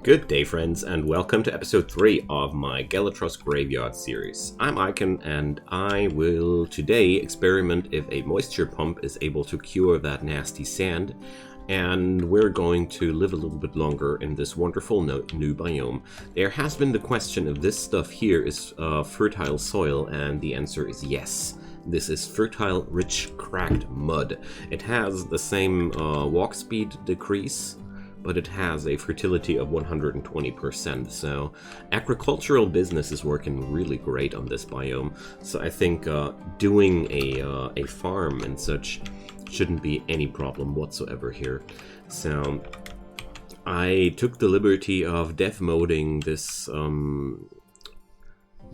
Good day, friends, and welcome to episode 3 of my Gallatross Graveyard series. I'm Icon, and I will today experiment if a moisture pump is able to cure that nasty sand, and we're going to live a little bit longer in this wonderful new biome. There has been the question if this stuff here is fertile soil, and the answer is yes. This is fertile, rich, cracked mud. It has the same walk speed decrease, but it has a fertility of 120%, so agricultural business is working really great on this biome. So I think doing a farm and such shouldn't be any problem whatsoever here. So I took the liberty of dev moding this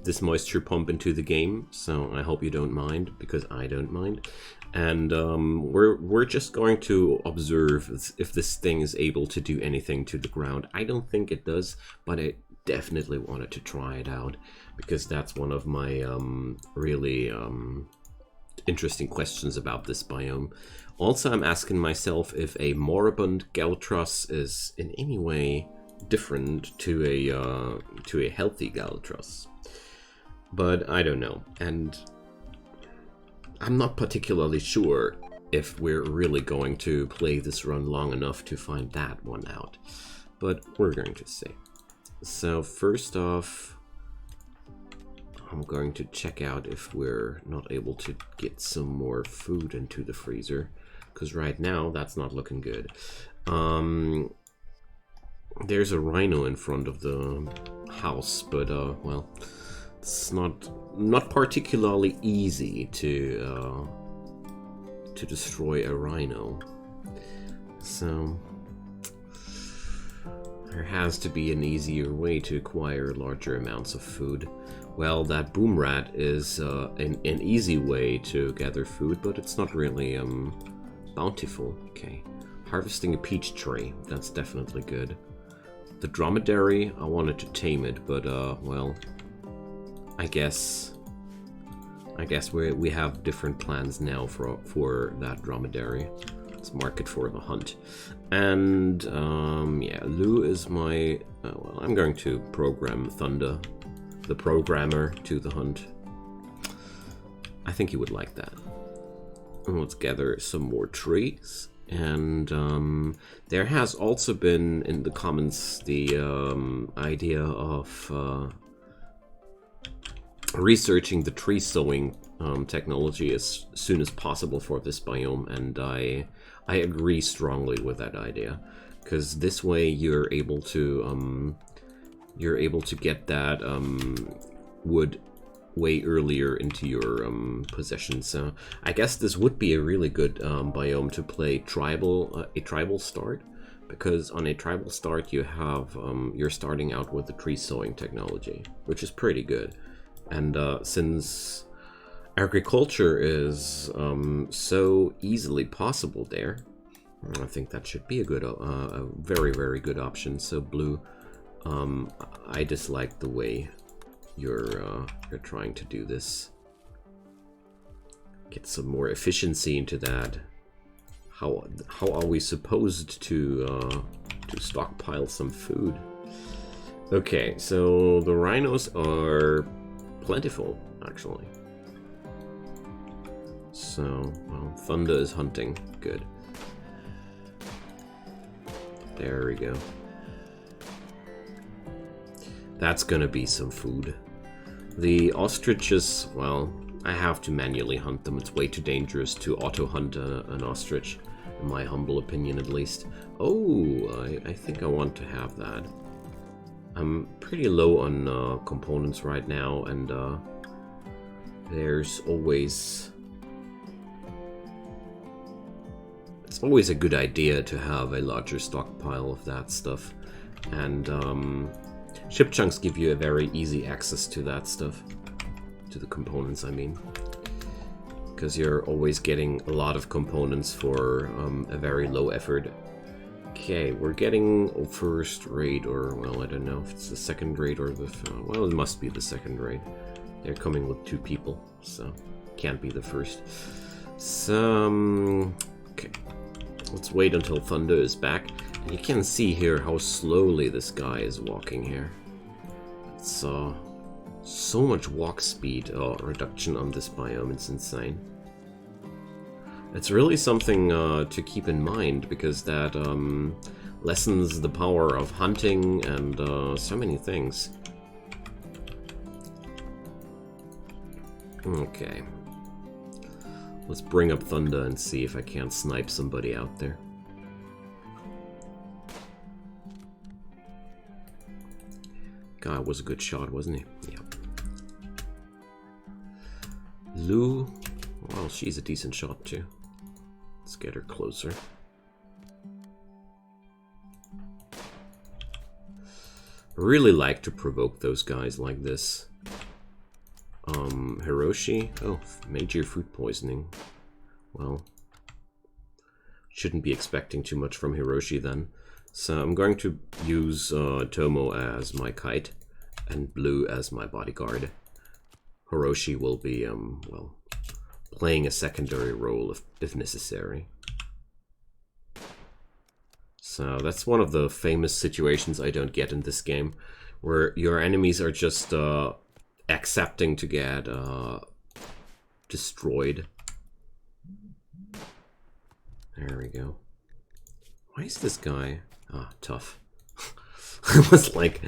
this moisture pump into the game, so I hope you don't mind, because I don't mind. And we're just going to observe if this thing is able to do anything to the ground. I don't think it does, but I definitely wanted to try it out, because that's one of my really interesting questions about this biome. Also, I'm asking myself if a moribund Gallatross is in any way different to a healthy Gallatross. But I don't know, and I'm not particularly sure if we're really going to play this run long enough to find that one out, but we're going to see. So first off, I'm going to check out if we're not able to get some more food into the freezer, because right now that's not looking good. There's a rhino in front of the house, but well, it's not particularly easy to destroy a rhino. So there has to be an easier way to acquire larger amounts of food. Well, that boom rat is an easy way to gather food, but it's not really bountiful. Okay, harvesting a peach tree, that's definitely good. The dromedary, I wanted to tame it, but well, I guess we have different plans now for that dromedary. Let's mark it for the hunt. And yeah, Lou is my well, I'm going to program Thunder, the programmer, to the hunt. I think he would like that. And let's gather some more trees. And there has also been in the comments the idea of researching the tree sowing technology as soon as possible for this biome, and I agree strongly with that idea, because this way you're able to get that wood way earlier into your possession. So I guess this would be a really good biome to play a tribal start, because on a tribal start you have you're starting out with the tree sowing technology, which is pretty good. And since agriculture is so easily possible there, I think that should be a very, very good option. So Blue, I dislike the way you're trying to do this. Get some more efficiency into that. How are we supposed to stockpile some food? Okay, so the rhinos are plentiful, actually. So, well, Thunder is hunting. Good. There we go. That's gonna be some food. The ostriches, well, I have to manually hunt them. It's way too dangerous to auto-hunt an ostrich, in my humble opinion at least. Oh, I think I want to have that. I'm pretty low on components right now, and it's always a good idea to have a larger stockpile of that stuff. And ship chunks give you a very easy access to that stuff, to the components, I mean, because you're always getting a lot of components for a very low effort. Okay, we're getting a first raid, or, well, I don't know if it's the second raid or the... well, it must be the second raid. They're coming with 2 people, so can't be the first. So, okay, let's wait until Thunder is back. You can see here how slowly this guy is walking here. It's so much walk speed reduction on this biome, it's insane. It's really something to keep in mind, because that lessens the power of hunting and so many things. Okay. Let's bring up Thunder and see if I can't snipe somebody out there. Guy was a good shot, wasn't he? Yeah. Lou, well, she's a decent shot too. Let's get her closer. I really like to provoke those guys like this. Hiroshi, oh, major food poisoning. Well, shouldn't be expecting too much from Hiroshi then. So I'm going to use Tomo as my kite and Blue as my bodyguard. Hiroshi will be, well, playing a secondary role if necessary. So that's one of the famous situations I don't get in this game, where your enemies are just accepting to get destroyed. There we go. Why is this guy... Ah, tough. I was like,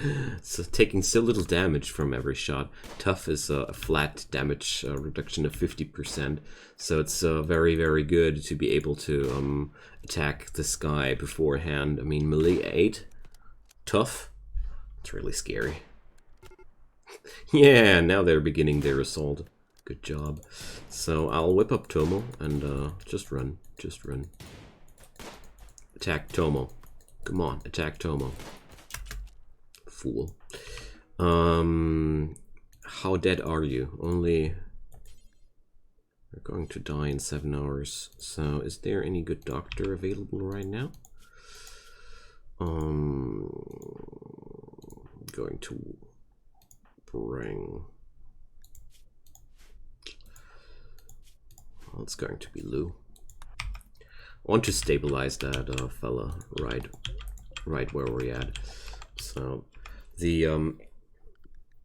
so taking so little damage from every shot. Tough is a flat damage reduction of 50%, so it's very, very good to be able to attack this guy beforehand. I mean, melee 8, tough. It's really scary. Yeah, now they're beginning their assault. Good job. So I'll whip up Tomo and just run, just run. Attack Tomo. Come on, attack Tomo. Fool. How dead are you? Only... We're going to die in 7 hours. So, is there any good doctor available right now? Going to bring... Well, it's going to be Lou. I want to stabilize that fella right where we're at. So...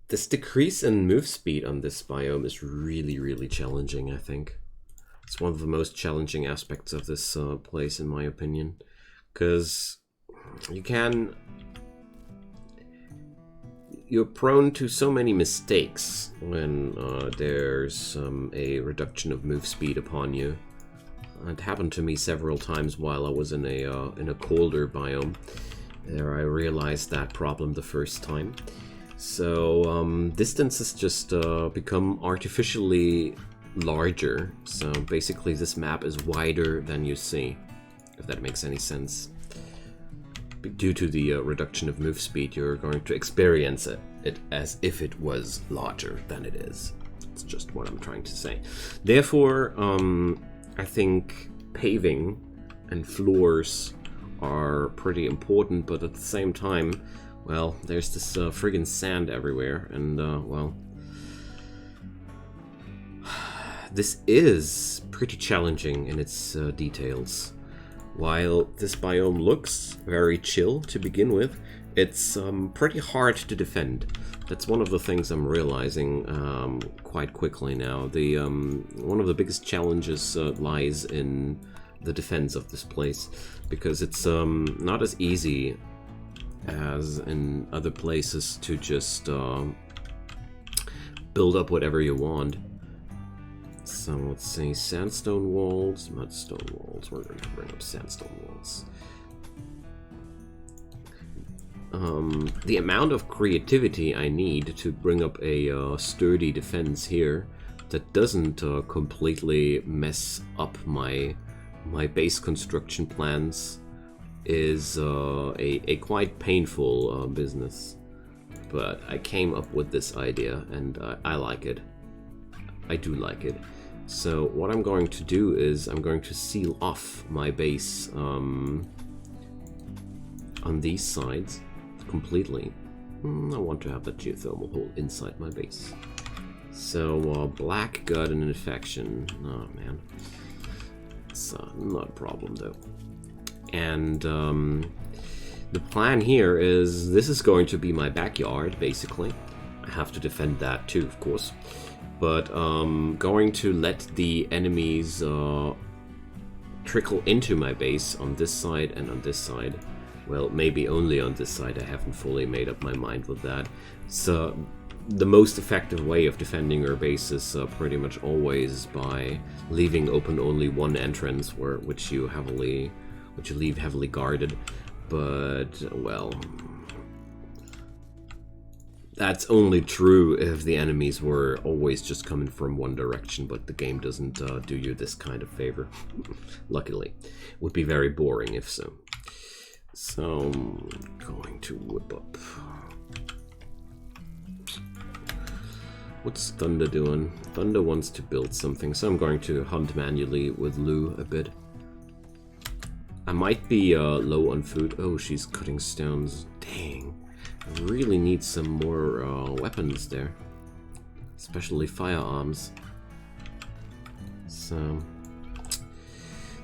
this decrease in move speed on this biome is really, really challenging, I think. It's one of the most challenging aspects of this place, in my opinion. Because you're prone to so many mistakes when there's a reduction of move speed upon you. It happened to me several times while I was in a colder biome. There I realized that problem the first time. So distances just become artificially larger. So basically this map is wider than you see, if that makes any sense. Due to the reduction of move speed, you're going to experience it as if it was larger than it is. It's just what I'm trying to say. Therefore, I think paving and floors are pretty important, but at the same time, well, there's this friggin' sand everywhere, and well, this is pretty challenging in its details. While this biome looks very chill to begin with, it's pretty hard to defend. That's one of the things I'm realizing quite quickly now. The one of the biggest challenges lies in the defense of this place, because it's not as easy as in other places to just build up whatever you want. So let's see, sandstone walls, mudstone walls. We're going to bring up sandstone walls. The amount of creativity I need to bring up a sturdy defense here that doesn't completely mess up my base construction plans is a quite painful business. But I came up with this idea, and I like it. I do like it. So what I'm going to do is I'm going to seal off my base on these sides completely. I want to have that geothermal hole inside my base. So black gut and infection. Oh man, it's not a problem though. And the plan here is this is going to be my backyard, basically. I have to defend that too, of course. But going to let the enemies trickle into my base on this side and on this side. Well, maybe only on this side. I haven't fully made up my mind with that. So the most effective way of defending your base is pretty much always by leaving open only one entrance, which you leave heavily guarded. But well, that's only true if the enemies were always just coming from one direction, but the game doesn't do you this kind of favor. Luckily. Would be very boring if so. So, I'm going to whip up. What's Thunder doing? Thunder wants to build something, so I'm going to hunt manually with Lou a bit. I might be low on food. Oh, she's cutting stones. Dang. I really need some more weapons there, especially firearms. So,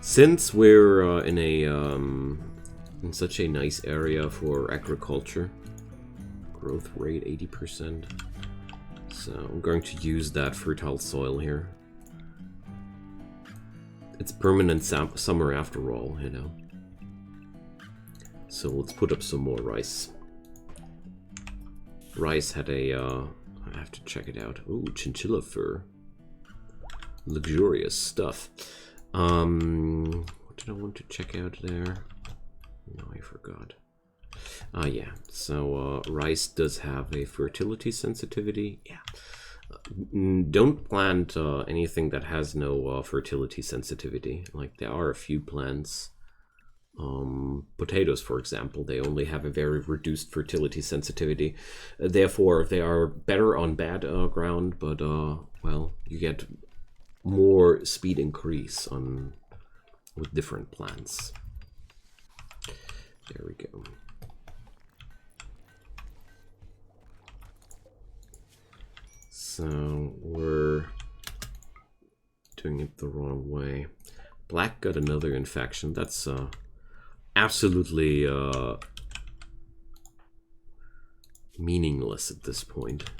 since we're in such a nice area for agriculture, growth rate 80%. So I'm going to use that fertile soil here. It's permanent summer after all, you know. So let's put up some more rice. Rice had a, I have to check it out. Ooh, chinchilla fur. Luxurious stuff. What did I want to check out there? No, I forgot. Ah, yeah. So, rice does have a fertility sensitivity. Yeah. Don't plant anything that has no fertility sensitivity. Like, there are a few plants. Potatoes, for example, they only have a very reduced fertility sensitivity. Therefore, they are better on bad ground, but, well, you get more speed increase with different plants. There we go. So we're doing it the wrong way. Black got another infection. That's absolutely meaningless at this point.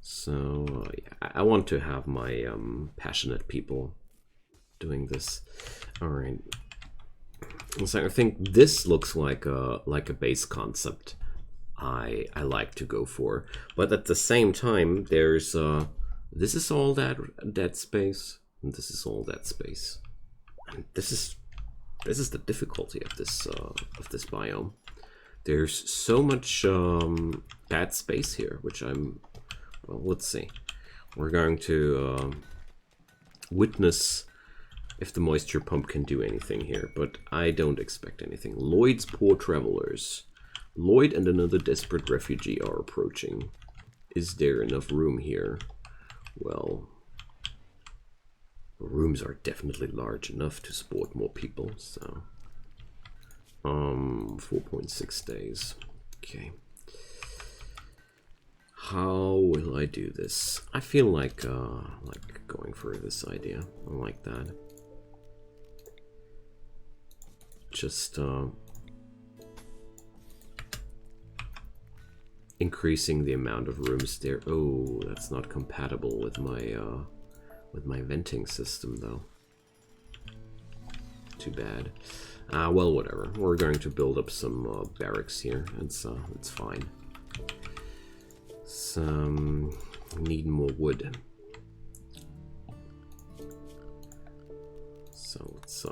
So yeah, I want to have my passionate people doing this. All right. So I think this looks like a base concept I like to go for, but at the same time, there's this is all that space, and this is all that space, and this is the difficulty of this biome. There's so much bad space here, which well, let's see. We're going to witness if the moisture pump can do anything here, but I don't expect anything. Lloyd's poor travelers. Lloyd and another desperate refugee are approaching. Is there enough room here? Well, rooms are definitely large enough to support more people, so 4.6 days. Okay. How will I do this? I feel like going for this idea. I like that. Just increasing the amount of rooms there. Oh, that's not compatible with my venting system though. Too bad. Well, whatever. We're going to build up some barracks here. It's fine. Some need more wood. So let's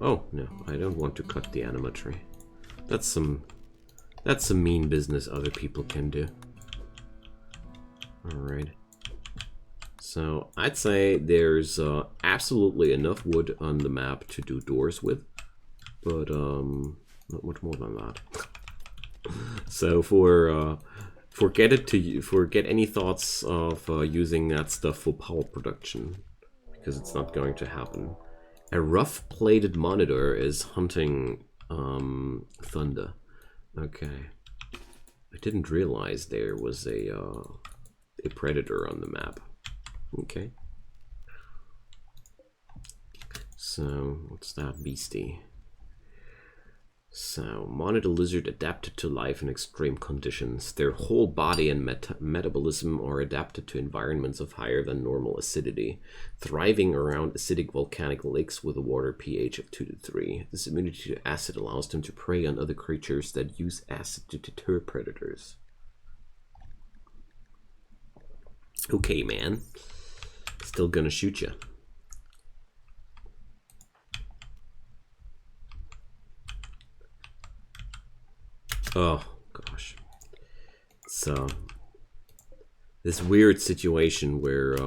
oh no, I don't want to cut the anima tree. That's some mean business other people can do. Alright. So I'd say there's absolutely enough wood on the map to do doors with, but not much more than that. So forget any thoughts of using that stuff for power production, because it's not going to happen. A rough-plated monitor is hunting thunder. Okay. I didn't realize there was a predator on the map. Okay. So, what's that beastie? So, monitor lizard adapted to life in extreme conditions. Their whole body and metabolism are adapted to environments of higher than normal acidity, thriving around acidic volcanic lakes with a water pH of 2 to 3. This immunity to acid allows them to prey on other creatures that use acid to deter predators. Okay, man. Still gonna shoot you. Oh gosh. So this weird situation where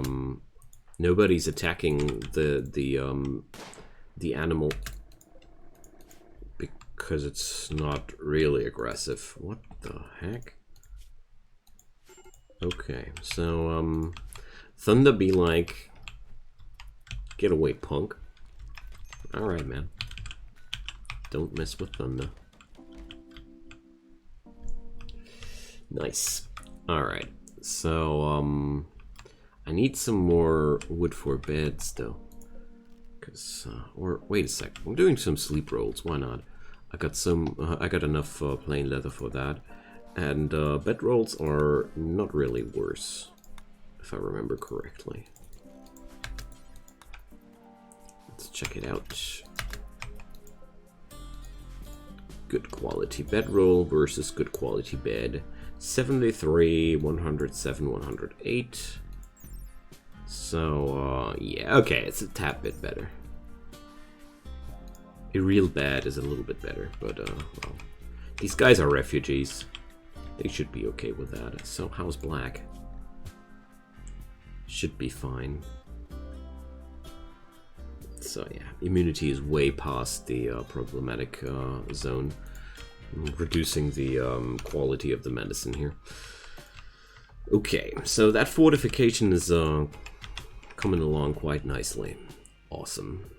nobody's attacking the animal because it's not really aggressive. What the heck? Okay, so Thunder be like, get away, punk. Alright, man. Don't mess with Thunder. Nice. Alright, so I need some more wood for beds though. Cause or wait a sec, I'm doing some sleep rolls, why not? I got enough plain leather for that. And bed rolls are not really worse, if I remember correctly. Let's check it out. Good quality bedroll versus good quality bed. 73, 107, 108. So, yeah, okay, it's a tad bit better. A real bed is a little bit better, but, well, these guys are refugees. They should be okay with that. So, how's black? Should be fine. So, yeah, immunity is way past the problematic zone. Reducing the quality of the medicine here. Okay, so that fortification is coming along quite nicely. Awesome.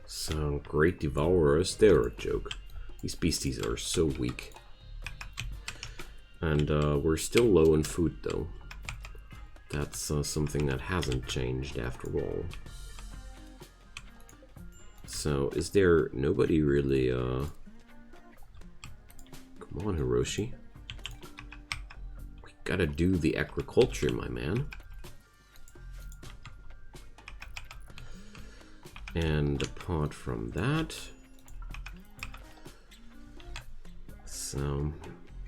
So, great devourers, they're a joke. These beasties are so weak. And we're still low in food though. That's something that hasn't changed after all. So, is there nobody really, come on, Hiroshi. We gotta do the agriculture, my man. And apart from that... So,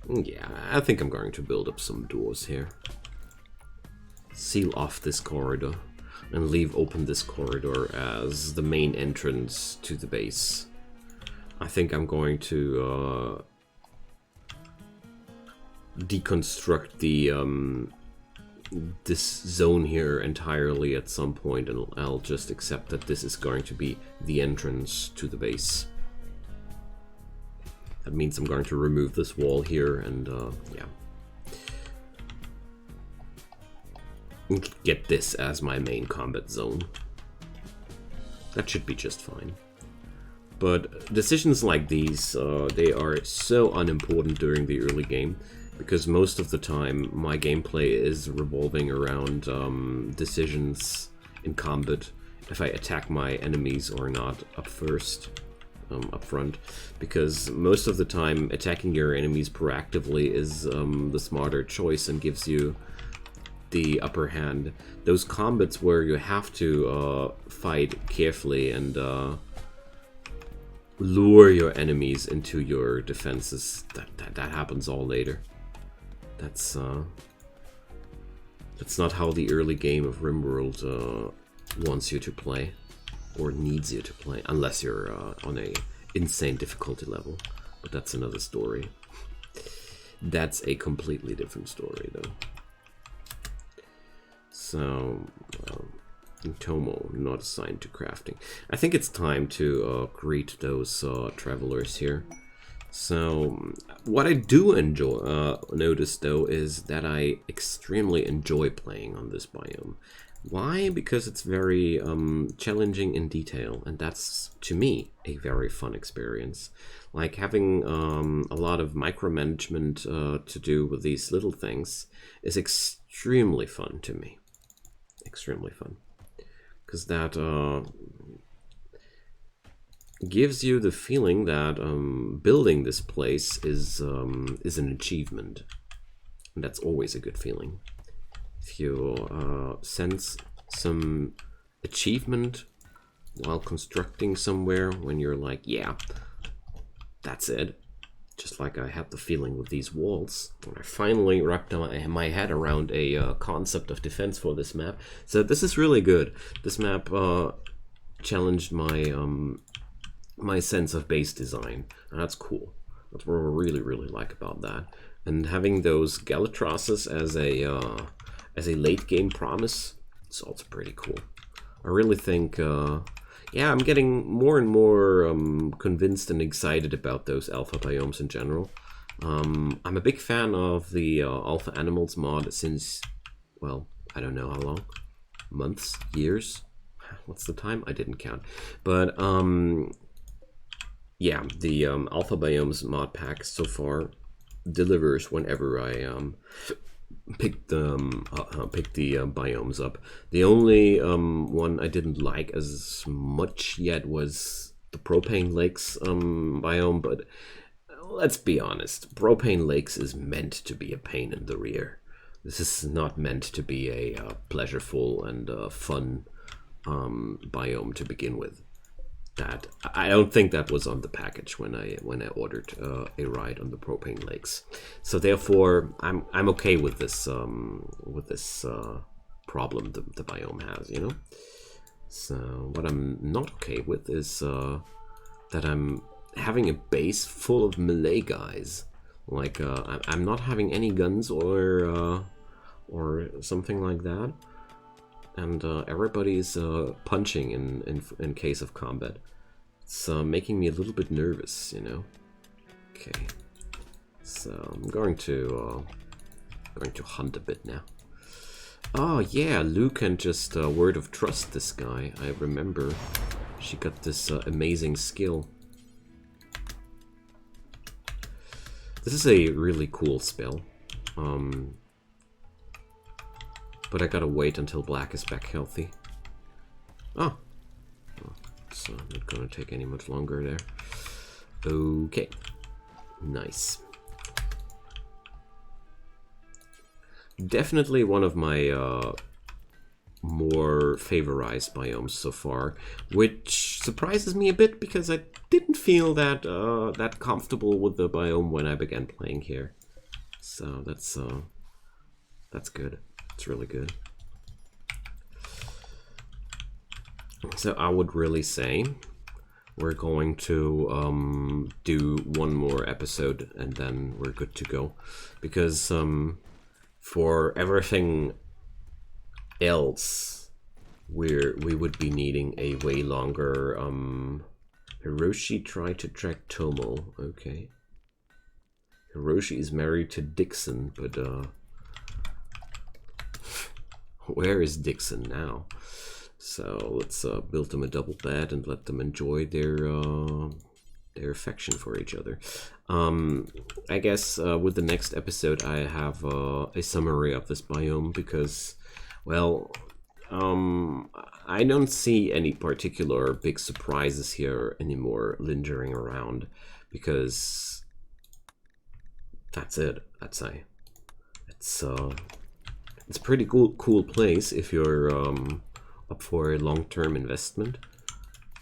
yeah, I think I'm going to build up some doors here. Seal off this corridor and leave open this corridor as the main entrance to the base. I think I'm going to deconstruct the this zone here entirely at some point, and I'll just accept that this is going to be the entrance to the base. That means I'm going to remove this wall here and yeah. Get this as my main combat zone. That should be just fine. But decisions like these, they are so unimportant during the early game, because most of the time my gameplay is revolving around decisions in combat, if I attack my enemies or not up front, because most of the time attacking your enemies proactively is the smarter choice and gives you the upper hand. Those combats where you have to fight carefully and lure your enemies into your defenses, that happens all later. That's not how the early game of Rimworld wants you to play, or needs you to play, unless you're on a insane difficulty level. But that's another story. That's a completely different story, though. So, Tomo, not assigned to crafting. I think it's time to greet those travelers here. So, what I do enjoy, notice though, is that I extremely enjoy playing on this biome. Why? Because it's very challenging in detail, and that's, to me, a very fun experience. Like having a lot of micromanagement to do with these little things is extremely fun to me. extremely fun, because that gives you the feeling that building this place is an achievement, and that's always a good feeling. If you sense some achievement while constructing somewhere, when you're like, yeah, that's it. Just like I had the feeling with these walls when I finally wrapped my head around a concept of defense for this map. So this is really good. This map challenged my my sense of base design, and that's cool. That's what I really like about that. And having those Gallatrosses as a late game promise, it's also pretty cool. I really think, yeah, I'm getting more and more convinced and excited about those alpha biomes in general. I'm a big fan of the Alpha Animals mod since, well, I don't know how long. Months? Years? What's the time? I didn't count. But, yeah, the Alpha Biomes mod pack so far delivers whenever I pick the biomes up. The only one I didn't like as much yet was the Propane Lakes biome, but let's be honest, Propane Lakes is meant to be a pain in the rear. This is not meant to be a pleasureful and fun biome to begin with. That I don't think that was on the package when I ordered a ride on the Propane Lakes. So therefore, I'm okay with this problem the biome has, you know. So what I'm not okay with is that I'm having a base full of melee guys. Like I'm not having any guns or something like that. And everybody's punching in case of combat. It's making me a little bit nervous, you know. Okay, so I'm going to hunt a bit now. Oh yeah, Lou can just word of trust this guy. I remember she got this amazing skill. This is a really cool spell. But I gotta wait until Black is back healthy. Oh. It's not gonna take any much longer there. Okay. Nice. Definitely one of my more favorized biomes so far, which surprises me a bit because I didn't feel that that comfortable with the biome when I began playing here. So that's good. It's really good. So I would really say we're going to do one more episode and then we're good to go. Because for everything else, we would be needing a way longer... Hiroshi tried to track Tomo. Okay. Hiroshi is married to Dixon, but... where is Dixon now? So let's build them a double bed and let them enjoy their affection for each other. I guess with the next episode I have a summary of this biome because, well, I don't see any particular big surprises here anymore lingering around because that's it. I'd say it's a pretty cool place if you're up for a long-term investment,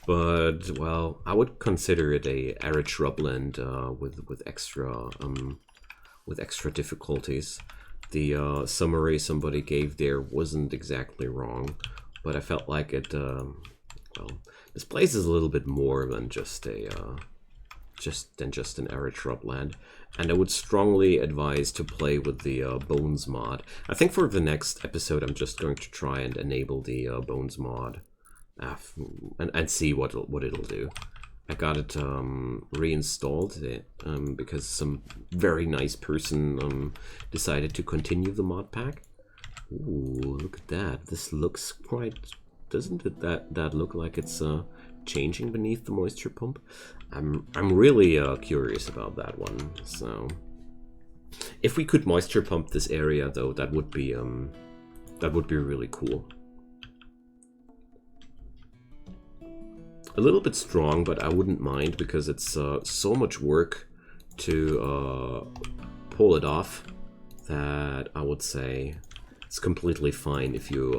but well, I would consider it a arid shrubland with extra difficulties. The summary somebody gave there wasn't exactly wrong, but I felt like it. Well, this place is a little bit more than just an arid shrubland. And I would strongly advise to play with the Bones mod. I think for the next episode, I'm just going to try and enable the Bones mod and see what it'll do. I got it reinstalled because some very nice person decided to continue the mod pack. Ooh, look at that! This looks quite. Doesn't it that look like it's changing beneath the moisture pump? I'm really curious about that one. So if we could moisture pump this area though, that would be really cool. A little bit strong, but I wouldn't mind because it's so much work to pull it off that I would say it's completely fine if you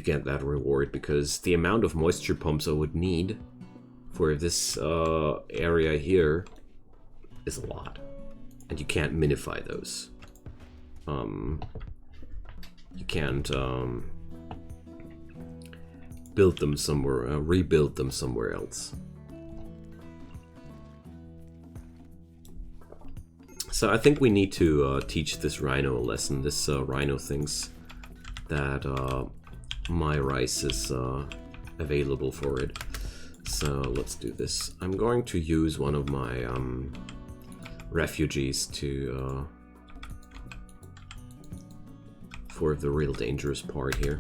get that reward, because the amount of moisture pumps I would need for this area here is a lot, and you can't minify those. You can't build them somewhere, rebuild them somewhere else. So I think we need to teach this rhino a lesson. This rhino thinks that my rice is available for it. So let's do this. I'm going to use one of my refugees to for the real dangerous part here.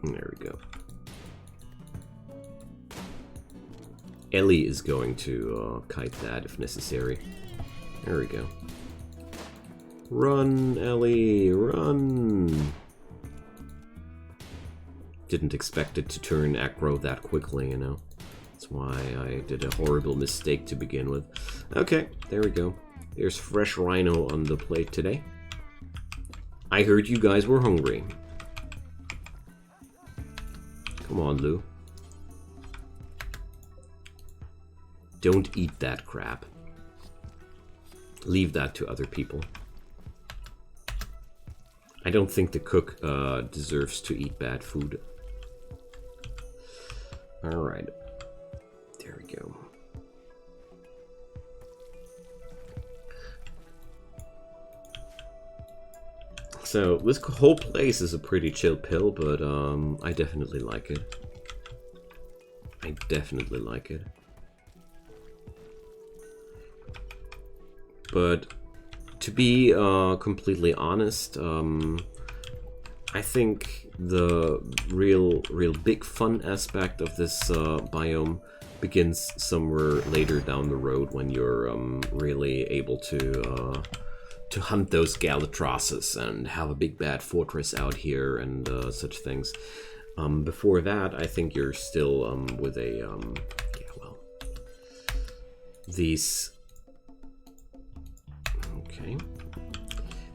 There we go. Ellie is going to kite that if necessary. There we go. Run, Ellie, run! Didn't expect it to turn aggro that quickly, you know. That's why I did a horrible mistake to begin with. Okay, there we go. There's fresh rhino on the plate today. I heard you guys were hungry. Come on, Lou. Don't eat that crap. Leave that to other people. I don't think the cook deserves to eat bad food. Alright. There we go. So, this whole place is a pretty chill pill, but I definitely like it. I definitely like it. But to be completely honest, I think the real big fun aspect of this biome begins somewhere later down the road when you're really able to hunt those Gallatrosses and have a big bad fortress out here and such things. Before that, I think you're still with a yeah, well, these. Okay.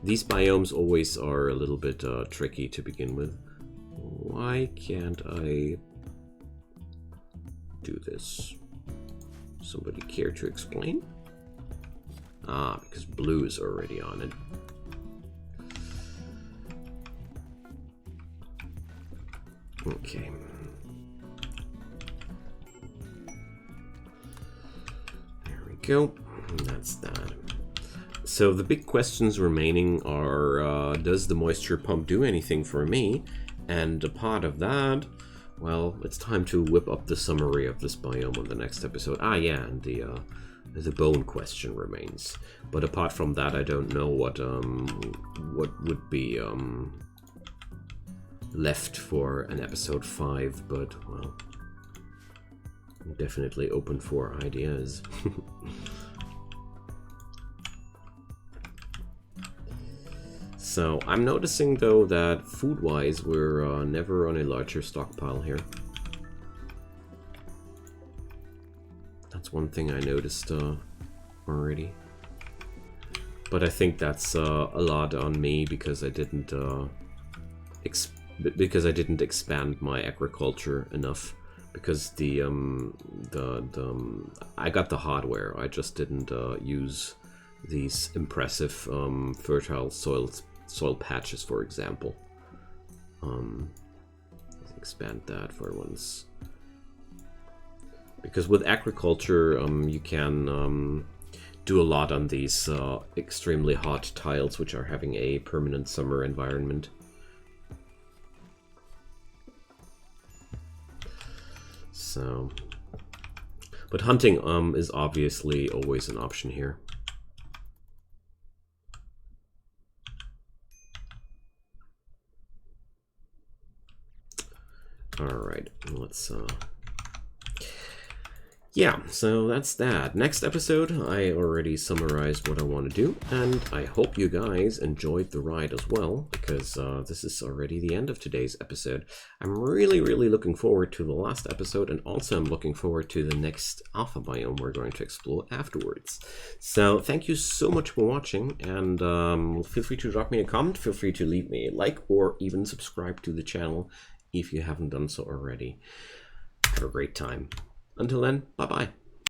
These biomes always are a little bit tricky to begin with. Why can't I do this? Somebody care to explain? Ah, because blue is already on it. Okay. There we go. That's that. So the big questions remaining are, does the moisture pump do anything for me? And a part of that, well, it's time to whip up the summary of this biome on the next episode. Ah, yeah, and the bone question remains. But apart from that, I don't know what would be left for an episode 5. But well, I'm definitely open for ideas. So, I'm noticing though that food-wise we're never on a larger stockpile here. That's one thing I noticed already. But I think that's a lot on me because I didn't expand my agriculture enough. Because I got the hardware, I just didn't use these impressive fertile soil patches, for example. Let's expand that for once. Because with agriculture, you can do a lot on these extremely hot tiles, which are having a permanent summer environment. So, but hunting is obviously always an option here. All right, let's yeah, so that's that. Next episode, I already summarized what I want to do, and I hope you guys enjoyed the ride as well, because this is already the end of today's episode. I'm really, really looking forward to the last episode, and also I'm looking forward to the next alpha biome we're going to explore afterwards. So thank you so much for watching, and feel free to drop me a comment, feel free to leave me a like, or even subscribe to the channel if you haven't done so already. Have a great time. Until then, bye-bye.